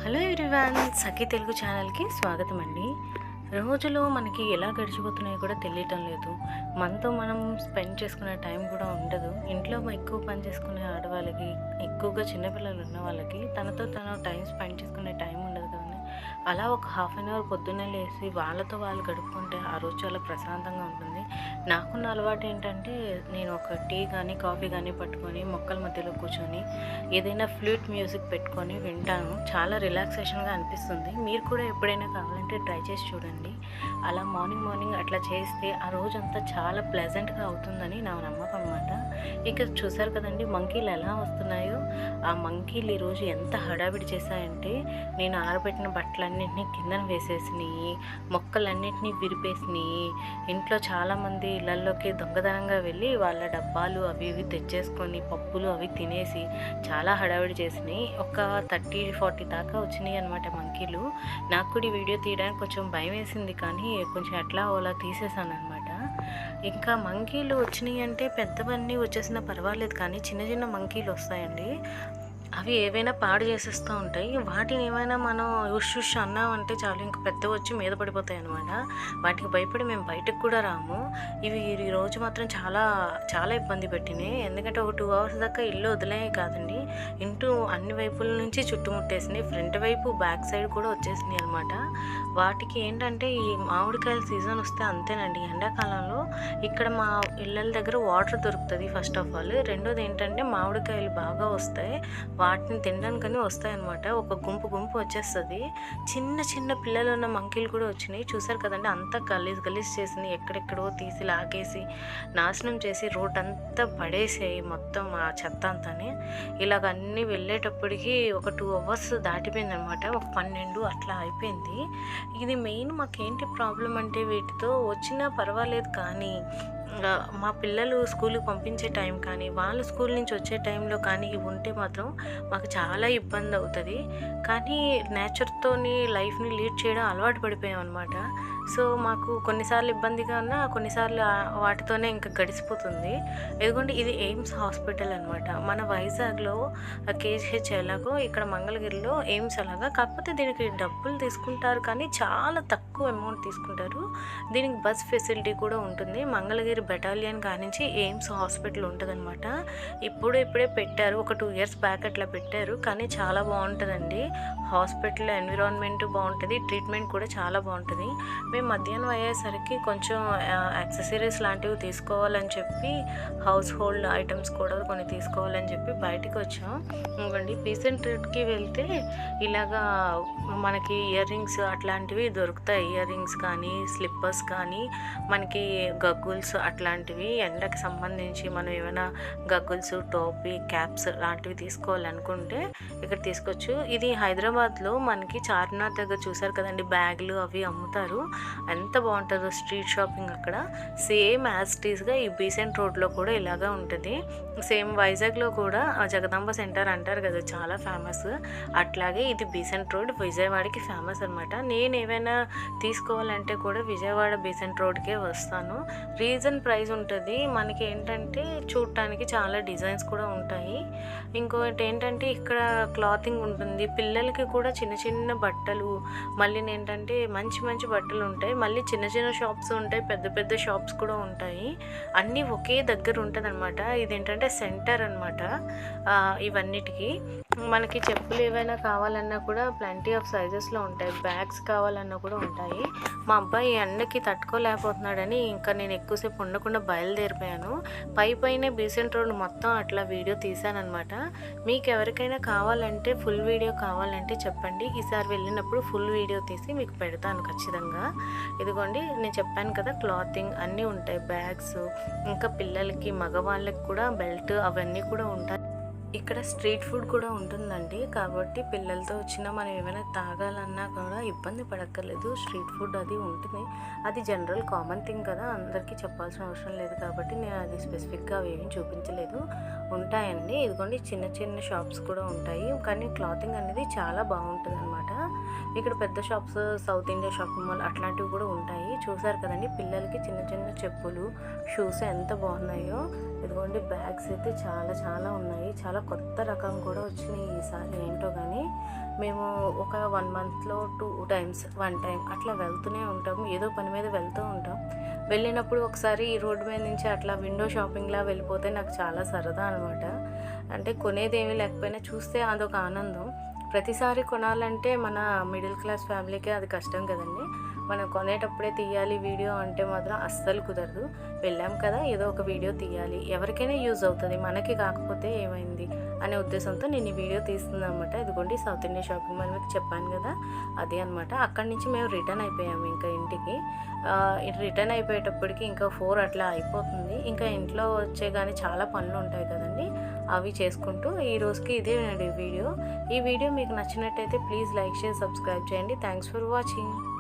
Hello everyone, సఖీ తెలుగు ఛానల్కి స్వాగతం అండి. రోజులు మనకి ఎలా గడిచిపోతున్నాయో కూడా తెలియటం లేదు. మనతో మనం స్పెండ్ చేసుకునే టైం కూడా ఉండదు. ఇంట్లో ఎక్కువ పని చేసుకునే ఆడవాళ్ళకి, ఎక్కువగా చిన్నపిల్లలు ఉన్న వాళ్ళకి తనతో తను టైం స్పెండ్ చేసుకునే టైం ఉండదు కదండి. అలా ఒక హాఫ్ అన్ అవర్ పొద్దున్నే లేసి వాళ్ళతో వాళ్ళు గడుపుకుంటే ఆ రోజు చాలా ప్రశాంతంగా ఉంటుంది. నాకున్న అలవాటు ఏంటంటే, నేను ఒక టీ కానీ కాఫీ కానీ పట్టుకొని మొక్కల మధ్యలో కూర్చొని ఏదైనా ఫ్లూట్ మ్యూజిక్ పెట్టుకొని వింటాను. చాలా రిలాక్సేషన్గా అనిపిస్తుంది. మీరు కూడా ఎప్పుడైనా కావాలంటే ట్రై చేసి చూడండి. అలా మార్నింగ్ అట్లా చేస్తే ఆ రోజంతా చాలా ప్లెజెంట్గా అవుతుందని నా నమ్మకం అనమాట. ఇక చూసారు కదండి మంకీలు ఎలా వస్తున్నాయో. ఆ మంకీలు ఈరోజు ఎంత హడావిడి చేశాయంటే, నేను ఆరబెట్టిన బట్టలన్నింటినీ కిందన వేసేసినాయి, మొక్కలన్నింటినీ విరిపేసినాయి. ఇంట్లో చాలామంది ఇళ్లల్లోకి దొంగతనంగా వెళ్ళి వాళ్ళ డబ్బాలు అవి ఇవి తెచ్చేసుకొని పప్పులు అవి తినేసి చాలా హడావిడి చేసినాయి. ఒక 30-40 దాకా వచ్చినాయి అనమాట మంకీలు. నాకు కూడా ఈ వీడియో తీయడానికి కొంచెం భయం వేసింది, కానీ కొంచెం ఎట్లా అలా తీసేసాను అనమాట. ఇంకా మంకీలు వచ్చినాయి అంటే పెద్దవన్నీ వచ్చేసినా పర్వాలేదు, కానీ చిన్న చిన్న మంకీలు వస్తాయండి. అవి ఏవైనా పాడు చేసేస్తూ ఉంటాయి. వాటిని ఏమైనా మనం ఉష్ అన్నామంటే చాలు, ఇంక పెద్ద వచ్చి మీద పడిపోతాయి అనమాట. వాటికి భయపడి మేము బయటకు కూడా రాము. ఇవి ఈరోజు మాత్రం చాలా చాలా ఇబ్బంది పెట్టినాయి. ఎందుకంటే ఒక 2 అవర్స్ దాకా ఇల్లు వదిలే కాదండి, ఇంటూ అన్ని వైపుల నుంచి చుట్టుముట్టేసినాయి. ఫ్రంట్ వైపు బ్యాక్ సైడ్ కూడా వచ్చేసినాయి అనమాట. వాటికి ఏంటంటే, ఈ మామిడికాయల సీజన్ వస్తే అంతేనండి. ఎండాకాలంలో ఇక్కడ మా ఇళ్ళ దగ్గర వాటర్ దొరుకుతుంది ఫస్ట్ ఆఫ్ ఆల్. రెండోది ఏంటంటే, మామిడికాయలు బాగా వస్తాయి. వాటిని తినడానికని వస్తాయన్నమాట. ఒక గుంపు వచ్చేస్తుంది. చిన్న పిల్లలు ఉన్న మంకీలు కూడా వచ్చినాయి. చూసారు కదండి, అంతా గలీజ్ చేసినాయి. ఎక్కడెక్కడో తీసి లాగేసి నాశనం చేసి రోడ్ అంతా పడేసాయి మొత్తం ఆ చెత్త అంతానే. ఇలాగ అన్నీ వెళ్ళేటప్పటికి ఒక 2 అవర్స్ దాటిపోయింది అనమాట. ఒక 12 అట్లా అయిపోయింది. ఇది మెయిన్ మాకేంటి ప్రాబ్లం అంటే, వీటితో వచ్చినా పర్వాలేదు, కానీ మా పిల్లలు స్కూల్కి పంపించే టైం కానీ, వాళ్ళు స్కూల్ నుంచి వచ్చే టైంలో కానీ ఇవి ఉంటే మాత్రం మాకు చాలా ఇబ్బంది అవుతుంది. కానీ నేచర్తోని లైఫ్ని లీడ్ చేయడం అలవాటు పడిపోయాం అనమాట. సో మాకు కొన్నిసార్లు ఇబ్బందిగా ఉన్నా కొన్నిసార్లు వాటితోనే ఇంకా గడిచిపోతుంది. ఎందుకంటే ఇది ఎయిమ్స్ హాస్పిటల్ అనమాట. మన వైజాగ్లో కేజీహెచ్ ఎలాగో ఇక్కడ మంగళగిరిలో ఎయిమ్స్ అలాగా. కాకపోతే దీనికి డబ్బులు తీసుకుంటారు, కానీ చాలా తక్కువ అమౌంట్ తీసుకుంటారు. దీనికి బస్ ఫెసిలిటీ కూడా ఉంటుంది. మంగళగిరి బెటాలియన్ కానించి ఎయిమ్స్ హాస్పిటల్ ఉంటుంది అనమాట. ఇప్పుడే పెట్టారు, ఒక 2 ఇయర్స్ బ్యాక్ అట్లా పెట్టారు. కానీ చాలా బాగుంటుందండి హాస్పిటల్. ఎన్విరాన్మెంట్ బాగుంటుంది, ట్రీట్మెంట్ కూడా చాలా బాగుంటుంది. మేము మధ్యాహ్నం అయ్యేసరికి కొంచెం యాక్సెసరీస్ లాంటివి తీసుకోవాలని చెప్పి, హౌస్ హోల్డ్ ఐటమ్స్ కూడా కొన్ని తీసుకోవాలని చెప్పి బయటికి వచ్చాం. ఇవ్వండి, పీసెంట్ ట్రీట్కి వెళ్తే ఇలాగా మనకి ఇయర్ రింగ్స్ అట్లాంటివి దొరుకుతాయి. ఇయర్ రింగ్స్ కానీ, స్లిప్పర్స్ కానీ, మనకి గగ్గుల్స్ అట్లాంటివి, ఎండకి సంబంధించి మనం ఏమైనా గగ్గుల్స్, టోపీ, క్యాప్స్ లాంటివి తీసుకోవాలనుకుంటే ఇక్కడ తీసుకోవచ్చు. ఇది హైదరాబాద్లో మనకి చార్మినార్ దగ్గర చూసారు కదండి, బ్యాగులు అవి అమ్ముతారు. ఎంత బాగుంటుందో స్ట్రీట్ షాపింగ్ అక్కడ. సేమ్ యాజ్ టీస్గా ఈ బీసెంట్ రోడ్లో కూడా ఇలాగా ఉంటుంది. సేమ్ వైజాగ్లో కూడా జగదాంబ సెంటర్ అంటారు కదా, చాలా ఫేమస్. అట్లాగే ఇది బీసెంట్ రోడ్ విజయవాడకి ఫేమస్ అనమాట. నేను ఏమైనా తీసుకోవాలంటే కూడా విజయవాడ బీసెంట్ రోడ్కే వస్తాను. రీజన్ ప్రైస్ ఉంటుంది. మనకి ఏంటంటే చూడటానికి చాలా డిజైన్స్ కూడా ఉంటాయి. ఇంకోటి ఏంటంటే, ఇక్కడ క్లాతింగ్ ఉంటుంది. పిల్లలకి కూడా చిన్న బట్టలు, మళ్ళీ ఏంటంటే మంచి బట్టలు ఉంటాయి. మళ్ళీ చిన్న షాప్స్ ఉంటాయి, పెద్ద షాప్స్ కూడా ఉంటాయి. అన్నీ ఒకే దగ్గర ఉంటుంది అనమాట. ఇదేంటంటే సెంటర్ అనమాట. ఇవన్నిటికీ మనకి చెప్పులు ఏవైనా కావాలన్నా కూడా ప్లాంటీ ఆఫ్ సైజెస్లో ఉంటాయి. బ్యాగ్స్ కావాలన్నా కూడా ఉంటాయి. మా అబ్బాయి ఎండకి తట్టుకోలేకపోతున్నాడని ఇంకా నేను ఎక్కువసేపు ఉండకుండా బయలుదేరిపోయాను. పైనే బీసెంట్ రోడ్ మొత్తం అట్లా వీడియో తీశానమాట. మీకు ఎవరికైనా కావాలంటే, ఫుల్ వీడియో కావాలంటే చెప్పండి. ఈసారి వెళ్ళినప్పుడు ఫుల్ వీడియో తీసి మీకు పెడతాను ఖచ్చితంగా. ఇదిగోండి, నేను చెప్పాను కదా, క్లాతింగ్ అన్నీ ఉంటాయి, బ్యాగ్స్, ఇంకా పిల్లలకి మగవాళ్ళకి కూడా బెల్ట్ అవన్నీ కూడా ఉంటాయి. ఇక్కడ స్ట్రీట్ ఫుడ్ కూడా ఉంటుందండి. కాబట్టి పిల్లలతో వచ్చినా మనం ఏమైనా తాగాలన్నా కూడా ఇబ్బంది పడక్కర్లేదు. స్ట్రీట్ ఫుడ్ అది ఉంటుంది. అది జనరల్ కామన్ థింగ్ కదా, అందరికీ చెప్పాల్సిన అవసరం లేదు. కాబట్టి నేను అది స్పెసిఫిక్గా అవి ఏమీ చూపించలేదు. ఉంటాయండి. ఇదిగోండి, చిన్న షాప్స్ కూడా ఉంటాయి. కానీ క్లాతింగ్ అనేది చాలా బాగుంటుంది అనమాట. ఇక్కడ పెద్ద shops, south India shopping mall అట్లాంటివి కూడా ఉంటాయి. చూసారు కదండి, పిల్లలకి చిన్న చెప్పులు, షూస్ ఎంత బాగున్నాయో. ఇదిగోండి బ్యాగ్స్ అయితే చాలా చాలా ఉన్నాయి. చాలా కొత్త రకం కూడా వచ్చినాయి ఈసారి ఏంటో కానీ. మేము ఒక 1 మంత్లో 2 టైమ్స్ 1 టైం అట్లా వెళ్తూనే ఉంటాము. ఏదో పని మీద వెళ్తూ ఉంటాం. వెళ్ళినప్పుడు ఒకసారి ఈ రోడ్డు మీద నుంచి అట్లా విండో షాపింగ్లా వెళ్ళిపోతే నాకు చాలా సరదా అనమాట. అంటే కొనేదేమీ లేకపోయినా చూస్తే అదొక ఆనందం. ప్రతిసారి కొనాలంటే మన మిడిల్ క్లాస్ ఫ్యామిలీకే అది కష్టం కదండి. మనం కొనేటప్పుడే తీయాలి వీడియో అంటే మాత్రం అస్సలు కుదరదు. వెళ్ళాం కదా, ఏదో ఒక వీడియో తీయాలి, ఎవరికైనా యూజ్ అవుతుంది, మనకి కాకపోతే ఏమైంది అనే ఉద్దేశంతో నేను ఈ వీడియో తీస్తుంది అనమాట. ఇదిగోండి సౌత్ ఇండియా షాపింగ్ మాల్ మీకు చెప్పాను కదా, అదే అనమాట. అక్కడి నుంచి మేము రిటర్న్ అయిపోయాము ఇంకా ఇంటికి. రిటర్న్ అయిపోయేటప్పటికి ఇంకా 4 అట్లా అయిపోతుంది. ఇంకా ఇంట్లో వచ్చే కానీ చాలా పనులు ఉంటాయి కదండి, అవి చేసుకుంటూ ఈ రోజుకి ఇదేనండి వీడియో. ఈ వీడియో మీకు నచ్చినట్టయితే ప్లీజ్ లైక్, షేర్, సబ్స్క్రైబ్ చేయండి. Thanks for watching.